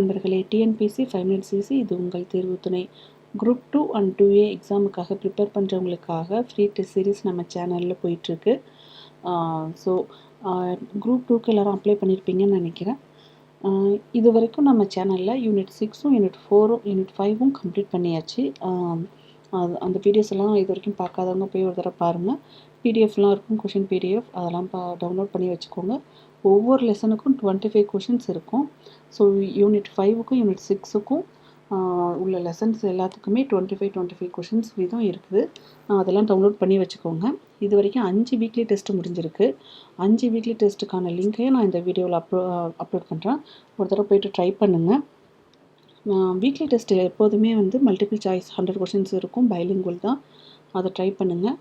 நண்பர்களே, TNPSC 5 minute CC இது உங்கள் தேர்வு துணை. குரூப் 2 அண்ட் 2A எக்ஸாமுக்காக ப்ரிப்பேர் பண்ணுறவங்களுக்காக ஃப்ரீ டெஸ்ட் சீரிஸ் நம்ம சேனலில் போயிட்டுருக்கு. ஸோ குரூப் 2க்கு எல்லோரும் அப்ளை பண்ணியிருப்பீங்கன்னு நினைக்கிறேன். இது வரைக்கும் நம்ம சேனலில் யூனிட் 6ம் யூனிட் 4ம் யூனிட் 5ம் கம்ப்ளீட் பண்ணியாச்சு. அந்த வீடியோஸ் எல்லாம் இது வரைக்கும் பார்க்காதவங்க போய் ஒரு தடவை பாருங்கள். பிடிஎஃப்லாம் இருக்கும், கொஷின் பிடிஎஃப் அதெல்லாம் டவுன்லோட் பண்ணி வச்சுக்கோங்க. ஒவ்வொரு லெசனுக்கும் 25 கொஷின்ஸ் இருக்கும். ஸோ யூனிட் 5க்கும் யூனிட் 6க்கும் உள்ள லெசன்ஸ் எல்லாத்துக்குமே 25 கொஷின்ஸ் வீதம் இருக்குது. அதெல்லாம் டவுன்லோட் பண்ணி வச்சுக்கோங்க. இது வரைக்கும் 5 வீக்லி டெஸ்ட்டு முடிஞ்சிருக்கு. 5 வீக்லி டெஸ்ட்டுக்கான லிங்க்கையும் நான் இந்த வீடியோவில் அப்லோட் பண்ணுறேன். ஒரு தடவை போய்ட்டு ட்ரை பண்ணுங்கள். வீக்லி டெஸ்ட்டு எப்போதுமே மல்டிபிள் சாய்ஸ் 100 கொஷின்ஸ் இருக்கும், பைலிங்குவல் தான். அதை ட்ரை பண்ணுங்கள்.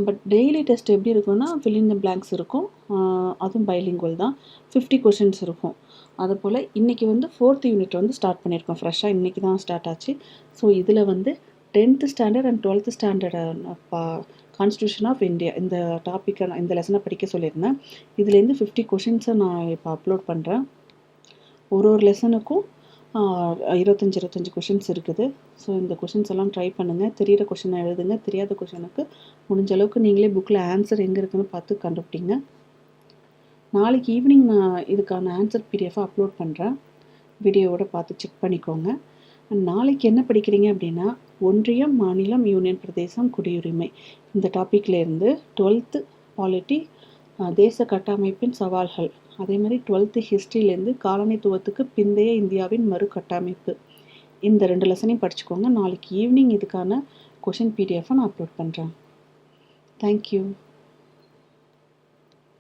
பட் டெய்லி டெஸ்ட் எப்படி இருக்குன்னா ஃபில் இன் த பிளாங்க்ஸ் இருக்கும், அதுவும் பைலிங்குவல் தான். 50 கொஷின்ஸ் இருக்கும். அதுபோல் இன்றைக்கி 4th யூனிட் ஸ்டார்ட் பண்ணியிருக்கோம். ஃப்ரெஷ்ஷாக இன்றைக்கி தான் ஸ்டார்ட் ஆச்சு. ஸோ இதில் 10th standard and 12th standard constitution of India இந்த டாப்பிக்கை இந்த லெசனை படிக்க சொல்லியிருந்தேன். இதுலேருந்து 50 கொஷின்ஸை நான் இப்போ அப்லோட் பண்ணுறேன். ஒரு லெசனுக்கும் 25 கொஷின்ஸ் இருக்குது. ஸோ இந்த கொஷின்ஸ் எல்லாம் ட்ரை பண்ணுங்கள். தெரிகிற கொஷினை எழுதுங்க. தெரியாத கொஷினுக்கு முடிஞ்ச அளவுக்கு நீங்களே புக்கில் ஆன்சர் எங்கே இருக்குதுன்னு பார்த்து கண்டுபிடிங்க. நாளைக்கு ஈவினிங் நான் இதுக்கான ஆன்சர் பிடிஎஃபாக அப்லோட் பண்ணுறேன். வீடியோவோட பார்த்து செக் பண்ணிக்கோங்க. நாளைக்கு என்ன படிக்கிறீங்க அப்படின்னா, ஒன்றியம், மாநிலம், யூனியன் பிரதேசம், குடியுரிமை இந்த டாப்பிக்லேருந்து 12th பாலிட்டி, தேச கட்டமைப்பின் சவால்கள், அதே மாதிரி 12th ஹிஸ்ட்ரியிலேருந்து காலனித்துவத்துக்கு பிந்தைய இந்தியாவின் மறு கட்டமைப்பு, இந்த 2 லெசனையும் படிச்சுக்கோங்க. நாளைக்கு ஈவினிங் இதுக்கான கொஷின் பிடிஎஃபை நான் அப்லோட் பண்ணுறேன். தேங்க்யூ.